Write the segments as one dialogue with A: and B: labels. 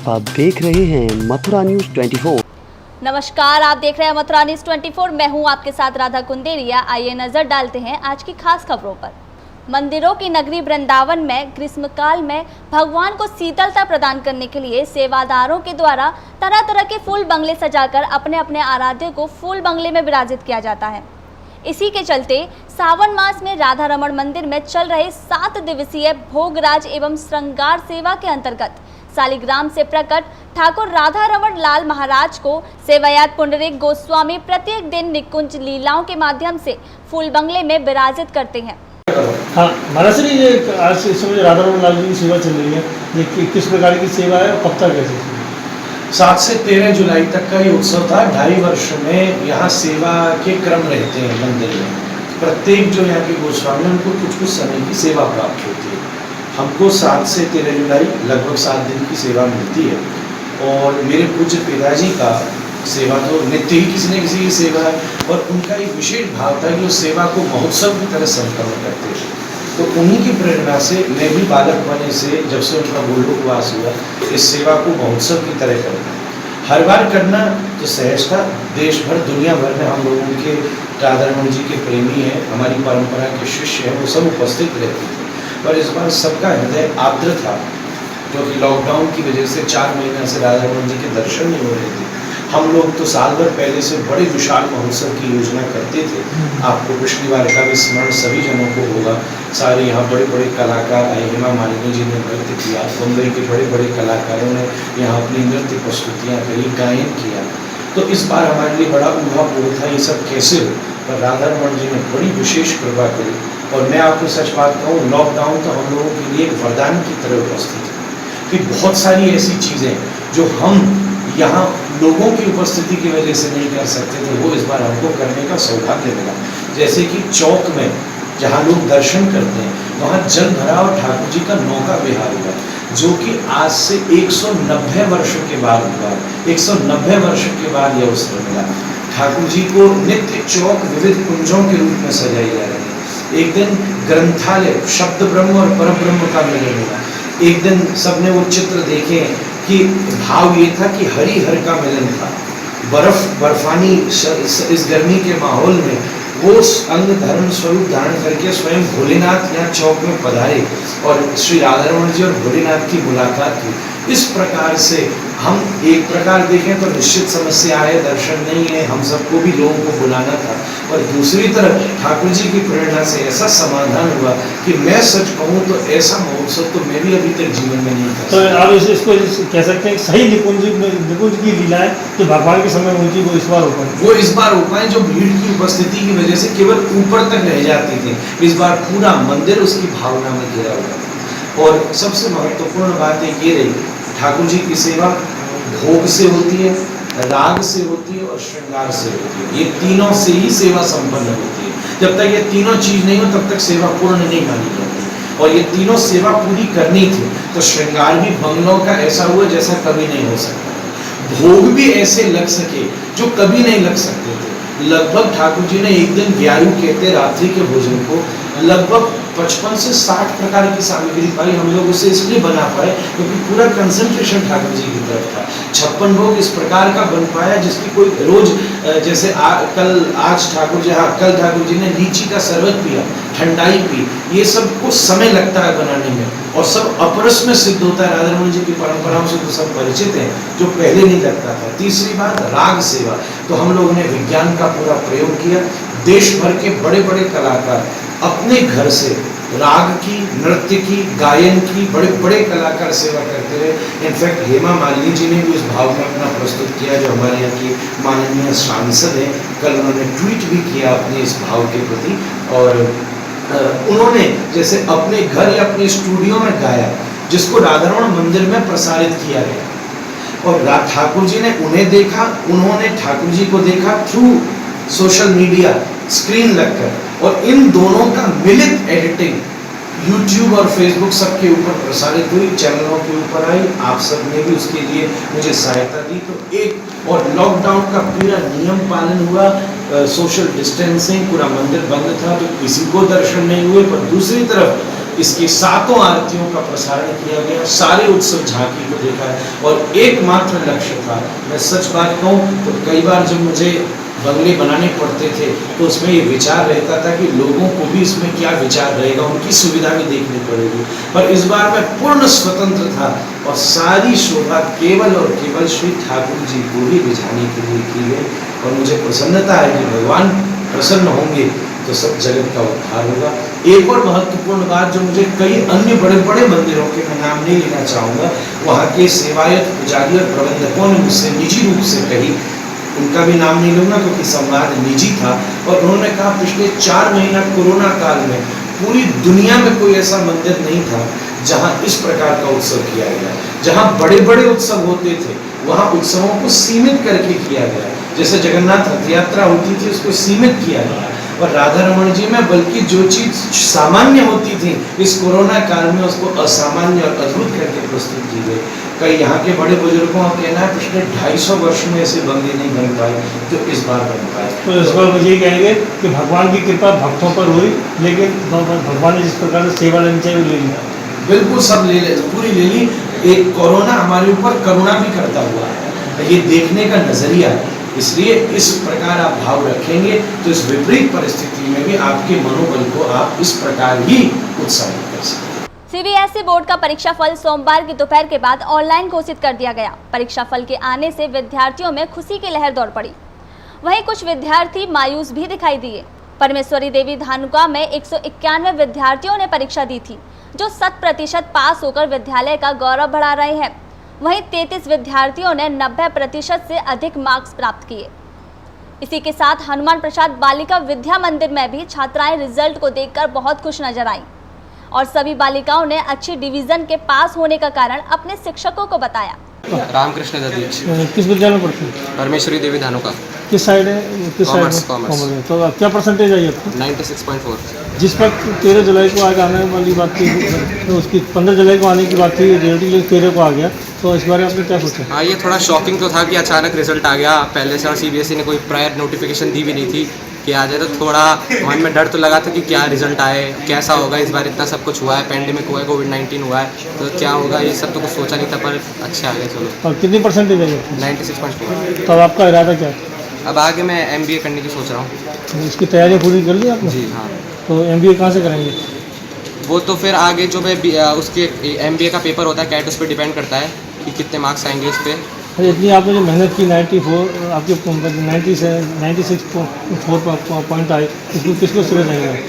A: आप देख रहे हैं मथुरा न्यूज 24।
B: नमस्कार, आप देख रहे हैं मथुरा न्यूज 24। मैं हूं आपके साथ राधा कुंदेरिया। आइए नजर डालते हैं आज की खास खबरों पर। मंदिरों की नगरी वृंदावन में ग्रीष्मकाल में भगवान को शीतलता प्रदान करने के लिए सेवादारों के द्वारा तरह तरह के फूल बंगले सजाकर अपने अपने आराध्य को फूल बंगले में विराजित किया जाता है। इसी के चलते सावन मास में राधा रमण मंदिर में चल रहे 7 दिवसीय भोगराज एवं श्रृंगार सेवा के अंतर्गत सालिग्राम से प्रकट ठाकुर राधा रमण लाल महाराज को सेवायत पुंडरीक गोस्वामी प्रत्येक दिन निकुंज लीलाओं के माध्यम से फूल बंगले में विराजित करते हैं।
C: हाँ, महाराज जी, ये आज इस समय राधा रमण लाल जी की सेवा चल रही है, ये किस प्रकार की सेवा है और कब तक है?
D: 7 से 13 जुलाई तक का ये उत्सव था। 2.5 वर्ष में यहाँ सेवा के क्रम रहते हैं मंदिर में। प्रत्येक जो यहाँ के गोस्वामी उनको कुछ कुछ समय की सेवा प्राप्त होती है। हमको 7 से 13 जुलाई लगभग 7 दिन की सेवा मिलती है और मेरे पूज्य पिताजी का सेवा तो नित्य ही किसी न किसी की सेवा है और उनका एक विशेष भाव था कि वो सेवा को महोत्सव की तरह संपन्न करते थे। तो उन्हीं की प्रेरणा से मैं भी बालक बने से जब से उनका गोलोकवास हुआ इस सेवा को महोत्सव की तरह करना, हर बार करना तो सहज था। देश भर दुनिया भर में हम लोगों के राधा रमण जी के प्रेमी हैं, हमारी परंपरा के शिष्य हैं, वो सब उपस्थित रहते थे। पर इस बार सबका हृदय आर्द्र था क्योंकि लॉकडाउन की वजह से 4 महीने से राधा रमण जी के दर्शन नहीं हो रहे थे। हम लोग तो साल भर पहले से बड़े विशाल महोत्सव की योजना करते थे। आपको पिछली बार का भी स्मरण सभी जनों को होगा। सारे यहाँ बड़े बड़े कलाकार आए, हेमा मालिनी जी ने नृत्य किया, मुंबई के बड़े बड़े कलाकारों ने यहाँ अपनी नृत्य प्रस्तुतियाँ करी, गायन किया। तो इस बार हमारे लिए बड़ा ऊहापोह था ये सब कैसे हो, पर राधा रमण जी ने बड़ी विशेष कृपा करी। और मैं आपको सच बात कहूँ, लॉकडाउन तो हम लोगों के लिए एक वरदान की तरह उपस्थित है कि बहुत सारी ऐसी चीज़ें जो हम यहाँ लोगों की उपस्थिति की वजह से नहीं कर सकते थे, वो इस बार हमको करने का सौभाग्य मिला। जैसे कि चौक में जहाँ लोग दर्शन करते हैं वहाँ जल भरा और ठाकुर जी का नौका विहार हुआ, जो कि आज से 190 वर्ष के बाद हुआ। 190 वर्ष के बाद यह अवसर मिला। ठाकुर जी को नित्य चौक विविध कुंजों के रूप में सजाई जा रही है। एक दिन ग्रंथालय शब्द ब्रह्म और पर ब्रह्म का मिलन हुआ। एक दिन सबने वो चित्र देखे कि भाव ये था कि हरि हर का मिलन था। बर्फानी इस गर्मी के माहौल में वो अंग धर्म स्वरूप धारण करके स्वयं भोलेनाथ यहाँ चौक में पधारे और श्री राधा रमण जी और भोलेनाथ की मुलाकात हुई। इस प्रकार से हम एक प्रकार देखें तो निश्चित समस्या है, दर्शन नहीं है, हम सबको भी लोगों को बुलाना था। और दूसरी तरफ ठाकुर जी की प्रेरणा से ऐसा समाधान हुआ कि मैं सच कहूँ तो ऐसा महोत्सव तो मैं भी अभी तक जीवन में नहीं कर
C: तो आप इसको कह सकते हैं सही निकुंज की लीलाएं जो भगवान के समय में हुई वो इस बार हो पाई।
D: वो इस बार हो पाए, जो भीड़ की उपस्थिति की वजह से केवल ऊपर तक रह जाती थी। इस बार पूरा मंदिर उसकी भावना में घिरा हुआ था। और सबसे महत्वपूर्ण बात एक ये रही, ठाकुर जी की सेवा भोग से होती है, राग से होती है और श्रृंगार से होती है। ये तीनों से ही सेवा संपन्न होती है। जब तक ये तीनों चीज नहीं हो तब तक सेवा पूर्ण नहीं मानी जाती। और ये तीनों सेवा पूरी करनी थी तो श्रृंगार भी बंगलों का ऐसा हुआ जैसा कभी नहीं हो सकता। भोग भी ऐसे लग सके जो कभी नहीं लग सकते थे। लगभग ठाकुर जी ने एक दिन 11 कहते रात्रि के भोजन को लगभग 55 से 60 प्रकार की सामग्री पाई। हम लोग उसे इसलिए बना पाए क्योंकि पूरा कंसंट्रेशन ठाकुर जी की तरफ था। 56 भोग इस प्रकार का बन पाया जिसकी कोई रोज जैसे आज ठाकुर जी, कल ठाकुर जी ने लीची का शरबत पिया, ठंडाई पी, ये सब को समय लगता है बनाने में और सब अपरस में सिद्ध होता है। राधा रमण जी की परंपराओं से तो सब परिचित हैं, जो पहले नहीं लगता था। तीसरी बात राग सेवा, तो हम लोगों ने विज्ञान का पूरा प्रयोग किया। देश भर के बड़े बड़े कलाकार अपने घर से राग की, नृत्य की, गायन की बड़े बड़े कलाकार सेवा करते रहे। इनफैक्ट हेमा मालिनी जी ने भी उस भाव में अपना प्रस्तुत किया, जो हमारे यहाँ की माननीय सांसद हैं। कल उन्होंने ट्वीट भी किया अपने इस भाव के प्रति और उन्होंने जैसे अपने घर या अपने स्टूडियो में गाया, जिसको राधा रमण मंदिर में प्रसारित किया गया। और ठाकुर जी ने उन्हें देखा, उन्होंने ठाकुर जी को देखा थ्रू सोशल मीडिया स्क्रीन लगकर, और इन दोनों का मिलित एडिटिंग YouTube और Facebook सबके ऊपर प्रसारित हुई, चैनलों के ऊपर आई। आप सब ने भी उसके लिए मुझे सहायता दी। तो एक और लॉकडाउन का पूरा नियम पालन हुआ, सोशल डिस्टेंसिंग, पूरा मंदिर बंद था तो किसी को दर्शन नहीं हुए। पर दूसरी तरफ इसकी 7 आरतियों का प्रसारण किया गया, सारे उत्सव झांकी को देखा है। और एकमात्र लक्ष्य था, मैं सच बात कहूँ तो कई बार जब मुझे बंगले बनाने पड़ते थे तो उसमें ये विचार रहता था कि लोगों को भी इसमें क्या विचार रहेगा, उनकी सुविधा भी देखनी पड़ेगी। पर इस बार मैं पूर्ण स्वतंत्र था और सारी शोभा केवल और केवल श्री ठाकुर जी को ही रिझाने के लिए की गई। और मुझे प्रसन्नता है कि भगवान प्रसन्न होंगे तो सब जगत का उद्धार होगा। एक और महत्वपूर्ण बात जो मुझे कई अन्य बड़े बड़े मंदिरों के मैं नाम नहीं लेना चाहूँगा, वहाँ के सेवायत पुजारी और प्रबंधकों ने मुझसे निजी रूप से कही, उनका भी नाम नहीं लूँगा क्योंकि संवाद निजी था, और उन्होंने कहा पिछले 4 महीना कोरोना काल में पूरी दुनिया में कोई ऐसा मंदिर नहीं था जहाँ इस प्रकार का उत्सव किया गया। जहाँ बड़े बड़े उत्सव होते थे वहाँ उत्सवों को सीमित करके किया गया, जैसे जगन्नाथ रथ यात्रा होती थी उसको सीमित किया गया। और राधा रमण जी में बल्कि जो चीज़ सामान्य होती थी इस कोरोना काल में उसको असामान्य और अद्भुत करके प्रस्तुत की गई। कई यहाँ के बड़े बुजुर्गों का कहना है पिछले 250 वर्ष में ऐसे बंगले नहीं बन पाए जो इस बार बन पाए।
C: तो इस बार मुझे ये कहेंगे कि भगवान की कृपा भक्तों पर हुई, लेकिन भगवान ने जिस प्रकार से सेवा लेनी चाहिए वो ले लिया।
D: बिल्कुल सब ले ले, पूरी ले ली। एक कोरोना हमारे ऊपर करुणा भी करता हुआ है, ये देखने का नजरिया है। इसलिए इस प्रकार आप भाव रखेंगे तो इस विपरीत परिस्थिति में भी आपके मनोबल को आप इस प्रकार ही उत्साहित कर सकते हैं।
B: सीबीएसई बोर्ड का परीक्षा फल सोमवार की दोपहर के बाद ऑनलाइन घोषित कर दिया गया। परीक्षा फल के आने से विद्यार्थियों में खुशी की लहर दौड़ पड़ी। वहीं कुछ विद्यार्थी मायूस भी दिखाई दिए। परमेश्वरी देवी धानुका में 191 विद्यार्थियों ने परीक्षा दी थी, जो 100% पास होकर विद्यालय का गौरव बढ़ा रहे हैं। वहीं 33 विद्यार्थियों ने 90% से अधिक मार्क्स प्राप्त किए। इसी के साथ हनुमान प्रसाद बालिका विद्या मंदिर में भी छात्राएं रिजल्ट को देखकर बहुत खुश नजर आईं और सभी बालिकाओं ने अच्छी डिवीजन के पास होने का कारण अपने शिक्षकों को बताया।
E: रामकृष्ण ददीच,
C: किस विद्यालय में पढ़ते हैं?
E: परमेश्वरी देवी धानुका।
C: किस साइड है? किस साइड में?
E: कॉमर्स।
C: तो क्या परसेंटेज आई आपको?
E: 96.4।
C: जिस पर 13 जुलाई को आगे आने वाली बात थी, तो उसकी 15 जुलाई को आने की बात थी, रिजल्ट 13 को आ गया, तो इस बारे में आपने क्या सोचा?
E: हाँ, ये थोड़ा शॉकिंग तो था कि अचानक रिजल्ट आ गया। पहले से सीबीएसई ने कोई प्रायर नोटिफिकेशन दी भी नहीं थी कि आ जाए, तो थोड़ा मन में डर तो लगा था कि क्या रिजल्ट आए, कैसा होगा। इस बार इतना सब कुछ हुआ है, पेंडेमिक हुआ है, कोविड-19 हुआ है, तो क्या होगा ये सब तो कुछ सोचा नहीं था, पर अच्छे आ गए। चलो।
C: और कितनी परसेंटेज आई?
E: 96.4।
C: तो अब आपका इरादा क्या है?
E: अब आगे मैं MBA करने की सोच रहा हूँ।
C: इसकी तैयारी पूरी कर ली आपने?
E: जी हाँ।
C: तो MBA कहाँ से करेंगे?
E: वो तो फिर आगे जो मैं उसके MBA का पेपर होता है कैट, उस पर डिपेंड करता है कि कितने मार्क्स आएंगे इस पर।
C: अरे इतनी आपने जो मेहनत की, 94 आपके 96.4 पॉइंट आए, इसको किसको श्रेय देंगे?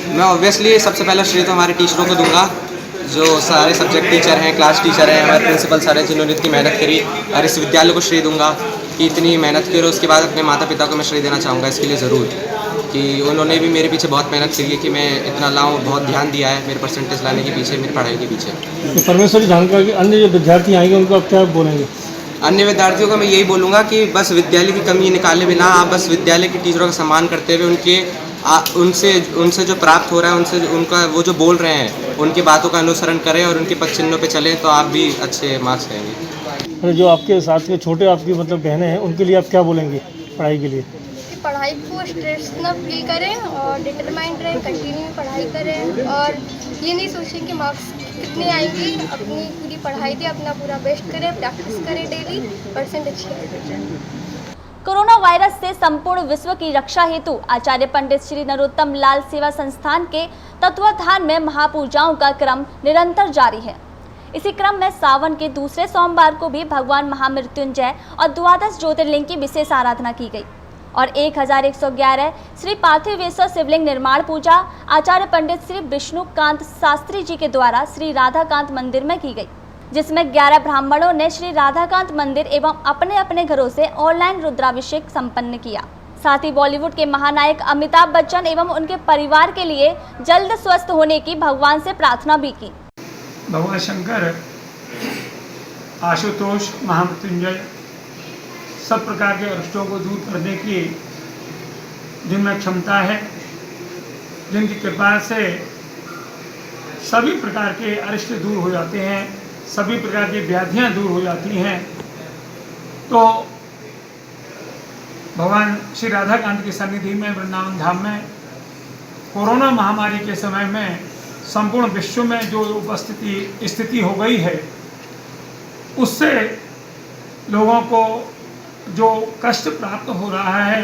E: मैं ऑब्वियसली सबसे पहला श्रेय तो हमारे टीचरों को दूंगा, जो सारे सब्जेक्ट टीचर हैं, क्लास टीचर हैं, हमारे प्रिंसिपल सर हैं, जिन्होंने इतनी मेहनत करी। और इस विद्यालय को श्रेय दूंगा कि इतनी मेहनत करो। उसके बाद अपने माता पिता को मैं श्रेय देना चाहूँगा इसके लिए ज़रूर, कि उन्होंने भी मेरे पीछे बहुत मेहनत करी है कि मैं इतना लाऊं, बहुत ध्यान दिया है मेरे परसेंटेज लाने के पीछे, मेरी पढ़ाई के पीछे।
C: तो परमेश्वरी धानुका के अन्य जो विद्यार्थी आएंगे उनको आप क्या बोलेंगे?
E: अन्य विद्यार्थियों को मैं यही बोलूँगा कि बस विद्यालय की कमी निकाले बिना आप बस विद्यालय के टीचरों का सम्मान करते हुए उनसे जो प्राप्त हो रहा है, उनसे उनका वो जो बोल रहे हैं उनकी बातों का अनुसरण करें और उनके पद चिन्हों पे चलें, तो आप भी अच्छे मार्क्स लेंगे।
C: अरे जो आपके साथ के छोटे आपकी मतलब बहनें हैं, उनके लिए आप क्या बोलेंगे पढ़ाई के लिए?
F: पढ़ाई को स्ट्रेस न फील करें और डिटरमाइंड रहें, कंटिन्यू पढ़ाई करें और ये नहीं सोचें कि मार्क्स कितने आएंगे। अपनी पूरी पढ़ाई दें, अपना पूरा बेस्ट करें, प्रैक्टिस करें डेली, परसेंट अच्छे करें।
B: कोरोना वायरस से संपूर्ण विश्व की रक्षा हेतु आचार्य पंडित श्री नरोत्तम लाल सेवा संस्थान के तत्वाधान में महापूजाओं का क्रम निरंतर जारी है। इसी क्रम में सावन के दूसरे सोमवार को भी भगवान महामृत्युंजय और द्वादश ज्योतिर्लिंग की विशेष आराधना की गई और 1111 श्री पार्थिवेश्वर शिवलिंग निर्माण पूजा आचार्य पंडित श्री विष्णुकांत शास्त्री जी के द्वारा श्री राधाकांत मंदिर में की गई, जिसमें 11 ब्राह्मणों ने श्री राधाकांत मंदिर एवं अपने अपने घरों से ऑनलाइन रुद्राभिषेक संपन्न किया। साथ ही बॉलीवुड के महानायक अमिताभ बच्चन एवं उनके परिवार के लिए जल्द स्वस्थ होने की भगवान से प्रार्थना भी की।
G: भगवान शंकर आशुतोष महामृत्युंजय सब प्रकार के अरिष्टों को दूर करने की जिनमें क्षमता है, जिनकी कृपा से सभी प्रकार के अरिष्ट दूर हो जाते हैं, सभी प्रकार की व्याधियां दूर हो जाती हैं। तो भगवान श्री राधाकांत की सन्निधि में वृंदावन धाम में कोरोना महामारी के समय में संपूर्ण विश्व में जो स्थिति हो गई है, उससे लोगों को जो कष्ट प्राप्त हो रहा है,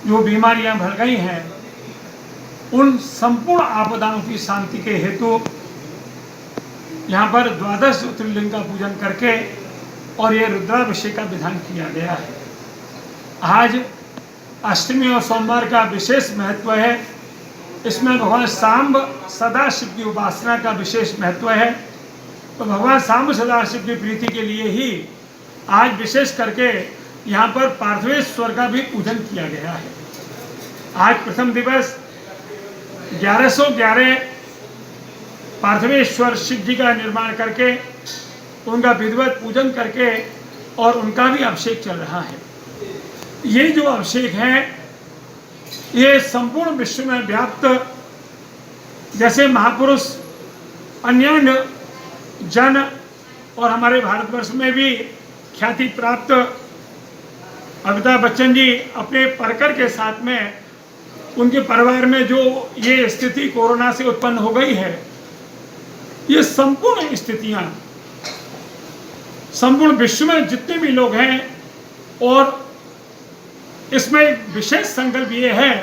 G: जो बीमारियां बढ़ गई हैं, उन संपूर्ण आपदाओं की शांति के हेतु यहाँ पर 12 ज्योतिर्लिंग का पूजन करके और ये रुद्राभिषेक का विधान किया गया है। आज अष्टमी और सोमवार का विशेष महत्व है। इसमें भगवान सांब सदाशिव की उपासना का विशेष महत्व है। तो भगवान सांब सदाशिव की प्रीति के लिए ही आज विशेष करके यहाँ पर पार्थिवेश्वर का भी पूजन किया गया है। आज प्रथम दिवस 1111 पार्थिवेश्वर शिव जी का निर्माण करके उनका विधिवत पूजन करके और उनका भी अभिषेक चल रहा है। ये जो अभिषेक है, ये संपूर्ण विश्व में व्याप्त, जैसे महापुरुष अन्य जन और हमारे भारतवर्ष में भी ख्याति प्राप्त अमिताभ बच्चन जी अपने परकर के साथ में, उनके परिवार में जो ये स्थिति कोरोना से उत्पन्न हो गई है, ये संपूर्ण स्थितियां संपूर्ण विश्व में जितने भी लोग हैं, और इसमें एक विशेष संकल्प ये है,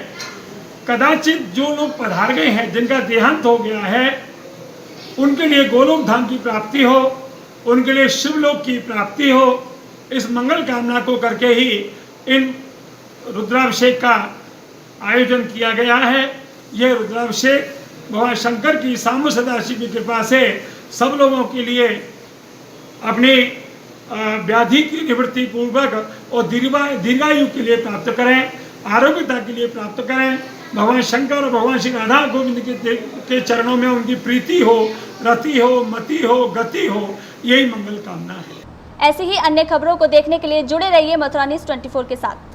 G: कदाचित जो लोग पधार गए हैं, जिनका देहांत हो गया है, उनके लिए गोलोक धाम की प्राप्ति हो, उनके लिए शिवलोक की प्राप्ति हो, इस मंगल कामना को करके ही इन रुद्राभिषेक का आयोजन किया गया है। ये रुद्राभिषेक भगवान शंकर की सांब सदाशिव की कृपा से सब लोगों के लिए अपनी व्याधि की निवृत्ति पूर्वक और दीर्घायु के लिए प्राप्त करें, आरोग्यता के लिए प्राप्त करें। भगवान शंकर और भगवान श्री राधा गोविंद के चरणों में उनकी प्रीति हो, रति हो, मति हो, गति हो, यही मंगल कामना है।
B: ऐसी ही अन्य खबरों को देखने के लिए जुड़े रहिए मथुरा न्यूज़ 24 के साथ।